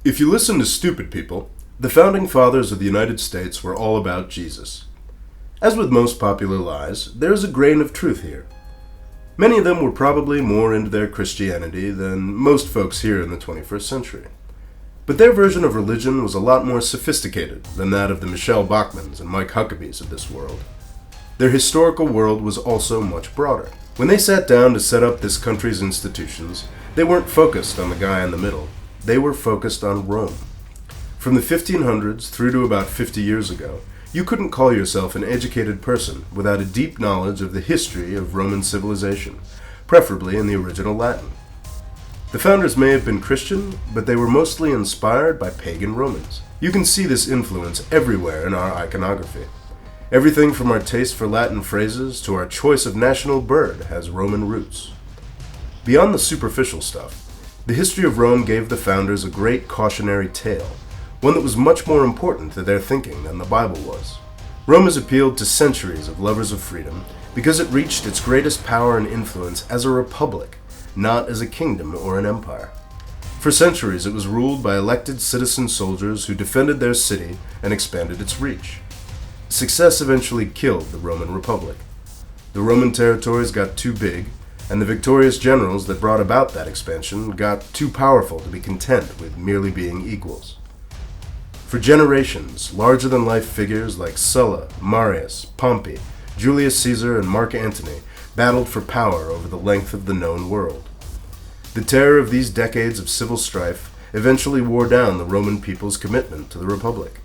If you listen to stupid people, the founding fathers of the United States were all about Jesus. As with most popular lies, there is a grain of truth here. Many of them were probably more into their Christianity than most folks here in the 21st century. But their version of religion was a lot more sophisticated than that of the Michelle Bachmans and Mike Huckabees of this world. Their historical world was also much broader. When they sat down to set up this country's institutions, they weren't focused on the guy in the middle. They were focused on Rome. From the 1500s through to about 50 years ago, you couldn't call yourself an educated person without a deep knowledge of the history of Roman civilization, preferably in the original Latin. The founders may have been Christian, but they were mostly inspired by pagan Romans. You can see this influence everywhere in our iconography. Everything from our taste for Latin phrases to our choice of national bird has Roman roots. Beyond the superficial stuff, the history of Rome gave the founders a great cautionary tale, one that was much more important to their thinking than the Bible was. Rome has appealed to centuries of lovers of freedom because it reached its greatest power and influence as a republic, not as a kingdom or an empire. For centuries it was ruled by elected citizen soldiers who defended their city and expanded its reach. Success eventually killed the Roman Republic. The Roman territories got too big, and the victorious generals that brought about that expansion got too powerful to be content with merely being equals. For generations, larger-than-life figures like Sulla, Marius, Pompey, Julius Caesar, and Mark Antony battled for power over the length of the known world. The terror of these decades of civil strife eventually wore down the Roman people's commitment to the Republic.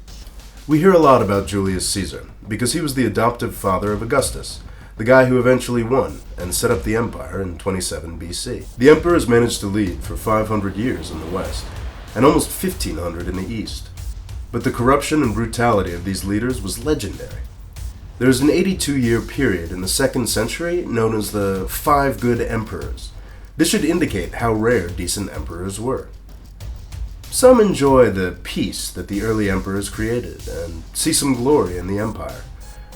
We hear a lot about Julius Caesar because he was the adoptive father of Augustus, the guy who eventually won and set up the empire in 27 BC. The emperors managed to lead for 500 years in the west, and almost 1,500 in the east. But the corruption and brutality of these leaders was legendary. There is an 82-year period in the 2nd century known as the Five Good Emperors. This should indicate how rare decent emperors were. Some enjoy the peace that the early emperors created and see some glory in the empire.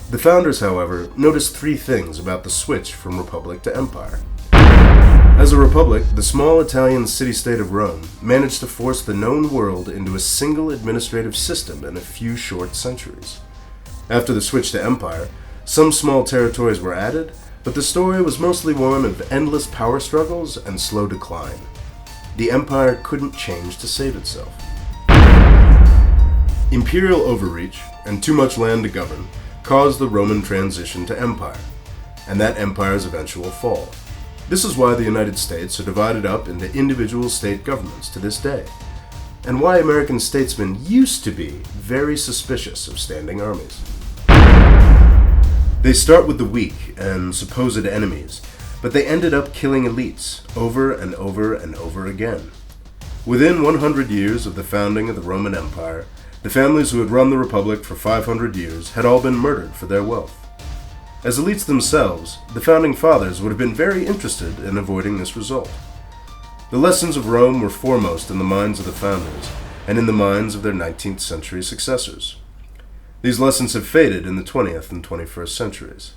The founders, however, noticed 3 things about the switch from republic to empire. As a republic, the small Italian city-state of Rome managed to force the known world into a single administrative system in a few short centuries. After the switch to empire, some small territories were added, but the story was mostly one of endless power struggles and slow decline. The empire couldn't change to save itself. Imperial overreach and too much land to govern caused the Roman transition to empire, and that empire's eventual fall. This is why the United States are divided up into individual state governments to this day, and why American statesmen used to be very suspicious of standing armies. They start with the weak and supposed enemies, but they ended up killing elites over and over and over again. Within 100 years of the founding of the Roman Empire, the families who had run the Republic for 500 years had all been murdered for their wealth. As elites themselves, the founding fathers would have been very interested in avoiding this result. The lessons of Rome were foremost in the minds of the founders and in the minds of their 19th century successors. These lessons have faded in the 20th and 21st centuries.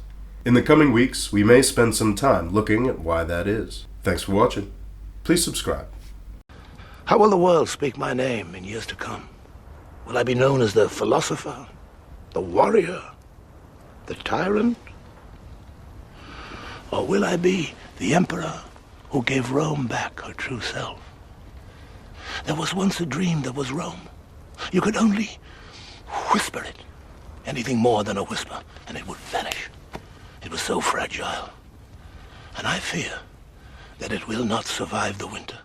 In the coming weeks, we may spend some time looking at why that is. Thanks for watching. Please subscribe. How will the world speak my name in years to come? Will I be known as the philosopher, the warrior, the tyrant? Or will I be the emperor who gave Rome back her true self? There was once a dream that was Rome. You could only whisper it. Anything more than a whisper, and it would vanish. It was so fragile. And I fear that it will not survive the winter.